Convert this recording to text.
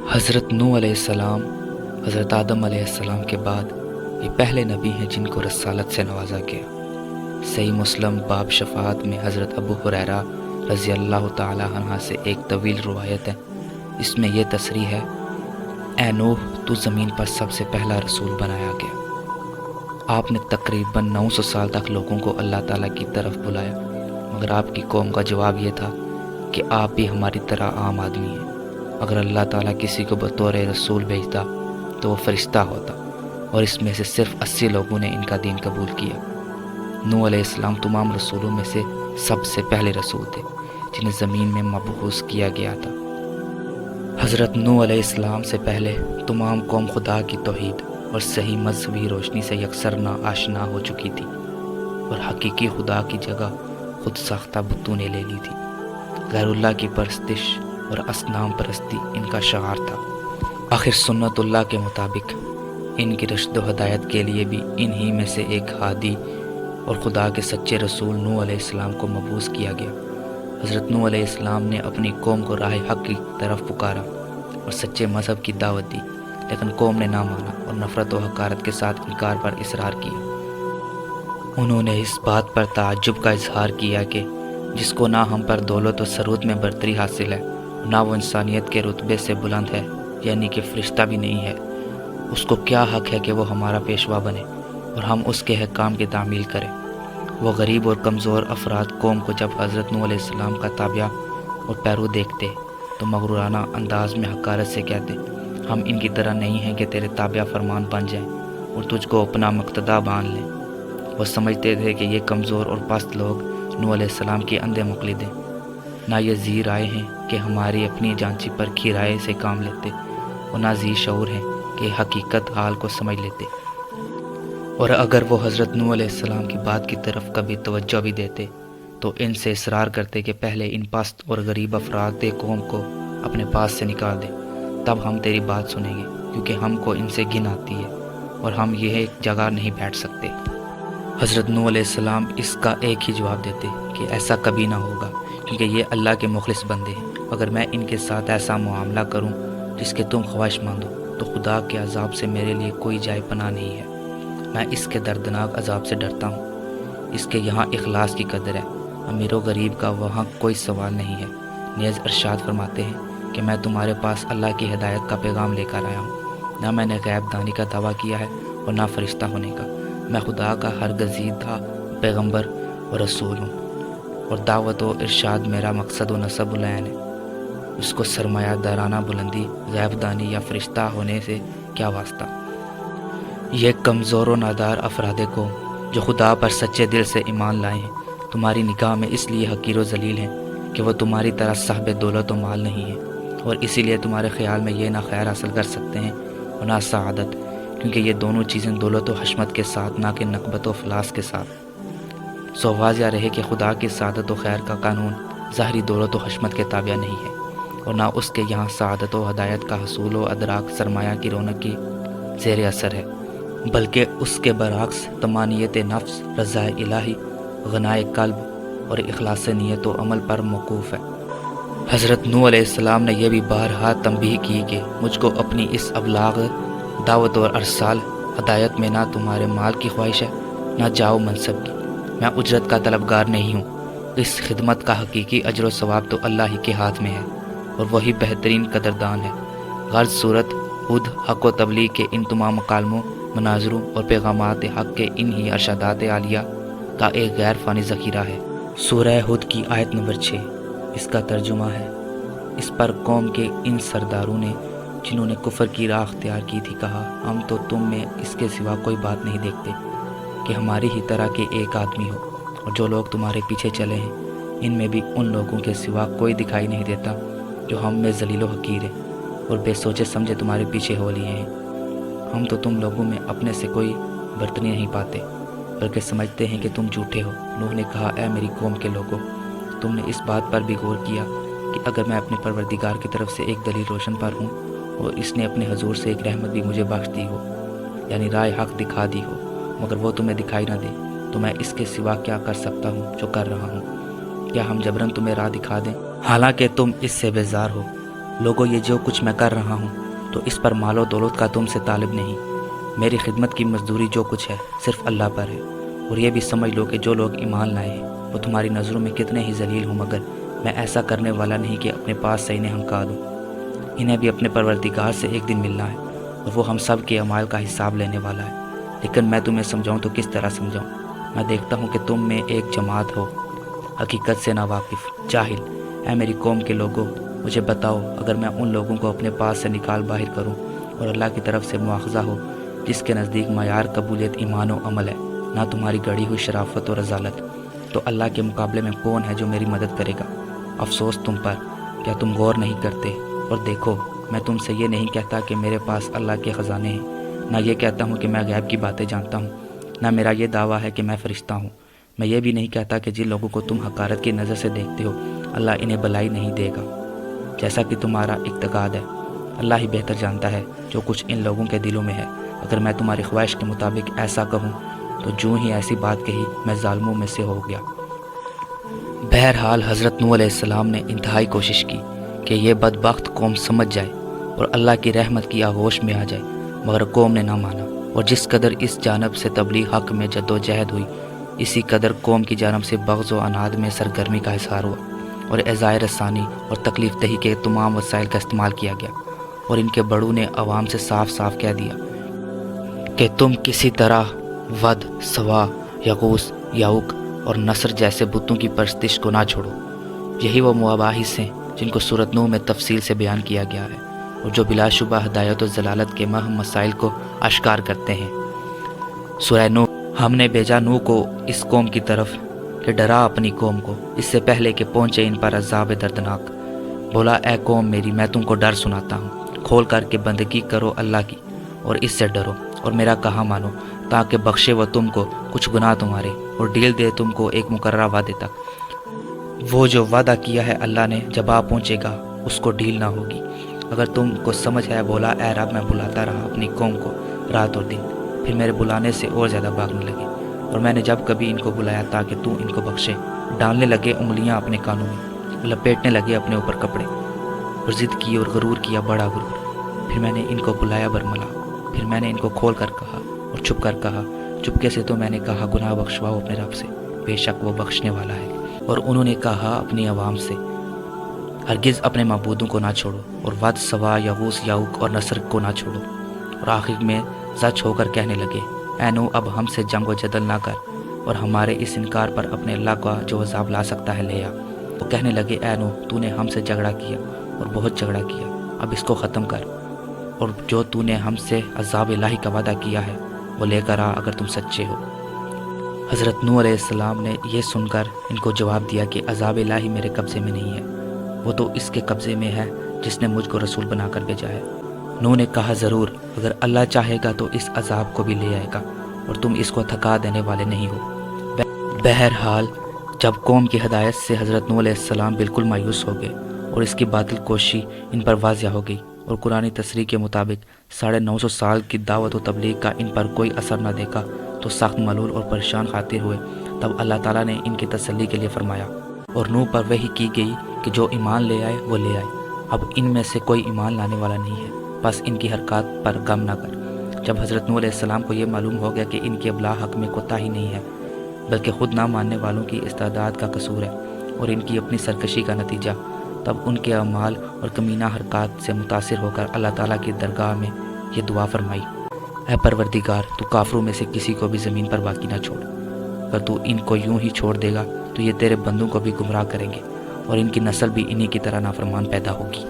حضرت نوح علیہ السلام حضرت آدم علیہ السلام کے بعد یہ پہلے نبی ہیں جن کو رسالت سے نوازا گیا۔ صحیح مسلم باب شفاعت میں حضرت ابو ہریرہ رضی اللہ تعالی عنہ سے ایک طویل روایت ہے۔ اس میں یہ تصریح ہے: اے نوح، تو زمین پر سب سے پہلا رسول بنایا گیا۔ آپ نے تقریباً 900 سال تک لوگوں کو اللہ تعالیٰ کی طرف بلایا، مگر آپ کی قوم کا جواب یہ تھا کہ آپ بھی ہماری طرح عام آدمی ہیں۔ اگر اللہ تعالیٰ کسی کو بطور رسول بھیجتا تو وہ فرشتہ ہوتا، اور اس میں سے صرف 80 لوگوں نے ان کا دین قبول کیا۔ نوح علیہ السلام تمام رسولوں میں سے سب سے پہلے رسول تھے جنہیں زمین میں مبعوث کیا گیا تھا۔ حضرت نوح علیہ السلام سے پہلے تمام قوم خدا کی توحید اور صحیح مذہبی روشنی سے یکسر آشنا ہو چکی تھی، اور حقیقی خدا کی جگہ خود ساختہ بتوں نے لے لی تھی۔ غیر اللہ کی پرستش اور اصنام پرستی ان کا شعار تھا۔ آخر سنت اللہ کے مطابق ان کی رشد و ہدایت کے لیے بھی انہی میں سے ایک ہادی اور خدا کے سچے رسول نوح علیہ السلام کو مبعوث کیا گیا۔ حضرت نوح علیہ السلام نے اپنی قوم کو راہ حق کی طرف پکارا اور سچے مذہب کی دعوت دی، لیکن قوم نے نہ مانا اور نفرت و حقارت کے ساتھ انکار پر اصرار کیا۔ انہوں نے اس بات پر تعجب کا اظہار کیا کہ جس کو نہ ہم پر دولت و ثروت میں برتری حاصل ہے، نہ وہ انسانیت کے رتبے سے بلند ہے، یعنی کہ فرشتہ بھی نہیں ہے، اس کو کیا حق ہے کہ وہ ہمارا پیشوا بنے اور ہم اس کے حکام کی تعمیل کریں۔ وہ غریب اور کمزور افراد قوم کو جب حضرت نوح علیہ السلام کا تابعہ اور پیرو دیکھتے تو مغرورانہ انداز میں حقارت سے کہتے: ہم ان کی طرح نہیں ہیں کہ تیرے تابعہ فرمان بن جائیں اور تجھ کو اپنا مقتدا باندھ لیں۔ وہ سمجھتے تھے کہ یہ کمزور اور پست لوگ نوح علیہ السلام کی اندھے مقلد ہیں، نہ یہ ذی رائے ہیں کہ ہماری اپنی جانچی پر کی رائے سے کام لیتے، اور نہ ذی شعور ہیں کہ حقیقت حال کو سمجھ لیتے۔ اور اگر وہ حضرت نوح علیہ السلام کی بات کی طرف کبھی توجہ بھی دیتے تو ان سے اصرار کرتے کہ پہلے ان پست اور غریب افراد قوم کو اپنے پاس سے نکال دے، تب ہم تیری بات سنیں گے، کیونکہ ہم کو ان سے گھن آتی ہے اور ہم یہ ایک جگہ نہیں بیٹھ سکتے۔ حضرت نوح علیہ السلام اس کا ایک ہی جواب دیتے کہ ایسا کبھی نہ ہوگا، کیونکہ یہ اللہ کے مخلص بندے ہیں۔ اگر میں ان کے ساتھ ایسا معاملہ کروں جس کے تم خواہش مند ہو تو خدا کے عذاب سے میرے لیے کوئی جائے پناہ نہیں ہے۔ میں اس کے دردناک عذاب سے ڈرتا ہوں۔ اس کے یہاں اخلاص کی قدر ہے، امیر و غریب کا وہاں کوئی سوال نہیں ہے۔ نیز ارشاد فرماتے ہیں کہ میں تمہارے پاس اللہ کی ہدایت کا پیغام لے کر آیا ہوں، نہ میں نے غیب دانی کا دعویٰ کیا ہے اور نہ فرشتہ ہونے کا۔ میں خدا کا ہر گزیدہ پیغمبر اور رسول ہوں، اور دعوت و ارشاد میرا مقصد و نصب العین ہے۔ اس کو سرمایہ دارانہ بلندی، غیب دانی یا فرشتہ ہونے سے کیا واسطہ؟ یہ کمزور و نادار افراد قوم جو خدا پر سچے دل سے ایمان لائے ہیں، تمہاری نگاہ میں اس لیے حقیر و ذلیل ہیں کہ وہ تمہاری طرح صاحب دولت و مال نہیں ہیں، اور اسی لیے تمہارے خیال میں یہ نہ خیر حاصل کر سکتے ہیں اور نہ سعادت، کیونکہ یہ دونوں چیزیں دولت و حشمت کے ساتھ، نہ کہ نقبت و فلاس کے ساتھ۔ سو واضح رہے کہ خدا کی سعادت و خیر کا قانون ظاہری دولت و حشمت کے تابع نہیں ہے، اور نہ اس کے یہاں سعادت و ہدایت کا حصول و ادراک سرمایہ کی رونق کی زیر اثر ہے، بلکہ اس کے برعکس طمانینت نفس، رضا الہی، غنائے قلب اور اخلاص نیت و عمل پر موقوف ہے۔ حضرت نوح علیہ السلام نے یہ بھی بارہا تنبیہ کی کہ مجھ کو اپنی اس ابلاغ، دعوت اور ارسال ہدایت میں نہ تمہارے مال کی خواہش ہے، نہ جاؤ منصب کی۔ میں اجرت کا طلبگار نہیں ہوں۔ اس خدمت کا حقیقی اجر و ثواب تو اللہ ہی کے ہاتھ میں ہے، اور وہی بہترین قدردان ہے۔ غرض صورت خود حق و تبلیغ کے ان تمام مکالموں، مناظروں اور پیغامات حق کے ان ہی ارشادات عالیہ کا ایک غیر فانی ذخیرہ ہے۔ سورہ ہود کی آیت نمبر 6، اس کا ترجمہ ہے: اس پر قوم کے ان سرداروں نے جنہوں نے کفر کی راہ اختیار کی تھی کہا، ہم تو تم میں اس کے سوا کوئی بات نہیں دیکھتے کہ ہماری ہی طرح کے ایک آدمی ہو، اور جو لوگ تمہارے پیچھے چلے ہیں ان میں بھی ان لوگوں کے سوا کوئی دکھائی نہیں دیتا جو ہم میں ذلیل و حقیر ہیں اور بے سوچے سمجھے تمہارے پیچھے ہو لیے ہیں۔ ہم تو تم لوگوں میں اپنے سے کوئی برتری نہیں پاتے، بلکہ سمجھتے ہیں کہ تم جھوٹے ہو۔ نوح نے کہا: اے میری قوم کے لوگوں، تم نے اس بات پر بھی غور کیا کہ اگر میں اپنے پروردگار کی طرف سے ایک دلیل روشن پر ہوں اور اس نے اپنے حضور سے ایک رحمت بھی مجھے بخش دی ہو، یعنی رائے حق دکھا دی ہو، مگر وہ تمہیں دکھائی نہ دے، تو میں اس کے سوا کیا کر سکتا ہوں جو کر رہا ہوں؟ کیا ہم جبراً تمہیں راہ دکھا دیں حالانکہ تم اس سے بیزار ہو؟ لوگوں یہ جو کچھ میں کر رہا ہوں تو اس پر مال و دولت کا تم سے طالب نہیں، میری خدمت کی مزدوری جو کچھ ہے صرف اللہ پر ہے۔ اور یہ بھی سمجھ لو کہ جو لوگ ایمان لائے ہیں وہ تمہاری نظروں میں کتنے ہی ذلیل ہوں، مگر میں ایسا کرنے والا نہیں کہ اپنے پاس سے انہیں ہنکا دوں۔ انہیں بھی اپنے پروردگار سے ایک دن ملنا ہے اور وہ ہم سب کے اعمال کا حساب لینے والا ہے۔ لیکن میں تمہیں سمجھاؤں تو کس طرح سمجھاؤں؟ میں دیکھتا ہوں کہ تم میں ایک جماعت ہو حقیقت سے ناواقف، جاہل۔ اے میری قوم کے لوگوں، مجھے بتاؤ، اگر میں ان لوگوں کو اپنے پاس سے نکال باہر کروں اور اللہ کی طرف سے مواخذہ ہو جس کے نزدیک معیار قبولیت ایمان و عمل ہے، نہ تمہاری گڑھی ہوئی شرافت و رذالت، تو اللہ کے مقابلے میں کون ہے جو میری مدد کرے گا؟ افسوس تم پر، کیا تم غور نہیں کرتے؟ اور دیکھو، میں تم سے یہ نہیں کہتا کہ میرے پاس اللہ کے خزانے ہیں، نہ یہ کہتا ہوں کہ میں غیب کی باتیں جانتا ہوں، نہ میرا یہ دعویٰ ہے کہ میں فرشتہ ہوں۔ میں یہ بھی نہیں کہتا کہ جن لوگوں کو تم حقارت کی نظر سے دیکھتے ہو اللہ انہیں بھلائی نہیں دے گا، جیسا کہ تمہارا اعتقاد ہے۔ اللہ ہی بہتر جانتا ہے جو کچھ ان لوگوں کے دلوں میں ہے۔ اگر میں تمہاری خواہش کے مطابق ایسا کہوں تو جو ہی ایسی بات کہی میں ظالموں میں سے ہو گیا۔ بہرحال حضرت نوح علیہ السلام نے انتہائی کوشش کی کہ یہ بدبخت قوم سمجھ جائے اور اللہ کی رحمت کی آغوش میں آ جائے، مگر قوم نے نہ مانا، اور جس قدر اس جانب سے تبلیغ حق میں جد و جہد ہوئی، اسی قدر قوم کی جانب سے بغض و عناد میں سرگرمی کا اظہار ہوا، اور اعزائے رسانی اور تکلیف دہی کے تمام وسائل کا استعمال کیا گیا، اور ان کے بڑوں نے عوام سے صاف صاف کہہ دیا کہ تم کسی طرح ود، سوا، یغوث، یعوق اور نصر جیسے بتوں کی پرستش کو نہ چھوڑو۔ یہی وہ مباحث ہیں جن کو سورۃ نوح میں تفصیل سے بیان کیا گیا ہے، اور جو بلا شبہ ہدایت و ضلالت کے مہم مسائل کو اشکار کرتے ہیں۔ سورہ نوح: ہم نے بھیجا نوح کو اس قوم کی طرف کہ ڈرا اپنی قوم کو اس سے پہلے کہ پہنچے ان پر عذاب دردناک۔ بولا، اے قوم میری، میں تم کو ڈر سناتا ہوں، کھول کر کے بندگی کرو اللہ کی اور اس سے ڈرو اور میرا کہا مانو، تاکہ بخشے وہ تم کو کچھ گناہ تمہارے اور ڈھیل دے تم کو ایک مقررہ وعدے تک۔ وہ جو وعدہ کیا ہے اللہ نے جب آ پہنچے گا اس کو ڈھیل نہ ہوگی۔ اگر تم کو سمجھ ہے، بولا، اے رب میں بلاتا رہا اپنی قوم کو رات اور دن، پھر میرے بلانے سے اور زیادہ بھاگنے لگے، اور میں نے جب کبھی ان کو بلایا تاکہ تو ان کو بخشے، ڈالنے لگے انگلیاں اپنے کانوں میں، لپیٹنے لگے اپنے اوپر کپڑے، اور ضد کی اور غرور کیا بڑا غرور۔ پھر میں نے ان کو بلایا برملا، پھر میں نے ان کو کھول کر کہا اور چھپ کر کہا، چپکے سے تو میں نے کہا گناہ بخشواؤ اپنے رب سے، بے شک وہ بخشنے والا ہے۔ اور انہوں نے کہا اپنی عوام سے، ہرگز اپنے معبودوں کو نہ چھوڑو، اور ود، سوا، یغوث، یعوق اور نصر کو نہ چھوڑو۔ اور آخر میں زچ ہو کر کہنے لگے، اے نوح، اب ہم سے جنگ و جدل نہ کر، اور ہمارے اس انکار پر اپنے اللہ کا جو عذاب لا سکتا ہے لے آ۔ وہ کہنے لگے، اے نوح، تو نے ہم سے جھگڑا کیا اور بہت جھگڑا کیا، اب اس کو ختم کر، اور جو تو نے ہم سے عذاب الہی کا وعدہ کیا ہے وہ لے کر آ اگر تم سچے ہو۔ حضرت نوح علیہ السلام نے یہ سن کر ان کو جواب دیا کہ عذاب الہی میرے قبضے میں نہیں ہے، وہ تو اس کے قبضے میں ہے جس نے مجھ کو رسول بنا کر بھیجا ہے۔ نوح نے کہا، ضرور، اگر اللہ چاہے گا تو اس عذاب کو بھی لے آئے گا، اور تم اس کو تھکا دینے والے نہیں ہو۔ بہرحال جب قوم کی ہدایت سے حضرت نوح علیہ السلام بالکل مایوس ہو گئے اور اس کی باطل کوشی ان پر واضح ہو گئی، اور قرآن تصریح کے مطابق 950 سال کی دعوت و تبلیغ کا ان پر کوئی اثر نہ دیکھا تو سخت ملول اور پریشان خاطر ہوئے، تب اللہ تعالیٰ نے ان کی تسلی کے لیے فرمایا، اور نوح پر وحی کی گئی کہ جو ایمان لے آئے وہ لے آئے، اب ان میں سے کوئی ایمان لانے والا نہیں ہے، بس ان کی حرکات پر غم نہ کر۔ جب حضرت نوح علیہ السلام کو یہ معلوم ہو گیا کہ ان کے ابلاغ حق میں کوتاہی نہیں ہے بلکہ خود نہ ماننے والوں کی استعداد کا قصور ہے اور ان کی اپنی سرکشی کا نتیجہ، تب ان کے اعمال اور کمینہ حرکات سے متاثر ہو کر اللہ تعالیٰ کی درگاہ میں یہ دعا فرمائی، اے پروردگار، تو کافروں میں سے کسی کو بھی زمین پر باقی نہ چھوڑ، اگر تو ان کو یوں ہی چھوڑ دے گا تو یہ تیرے بندوں کو بھی گمراہ کریں گے اور ان کی نسل بھی انہی کی طرح نافرمان پیدا ہوگی۔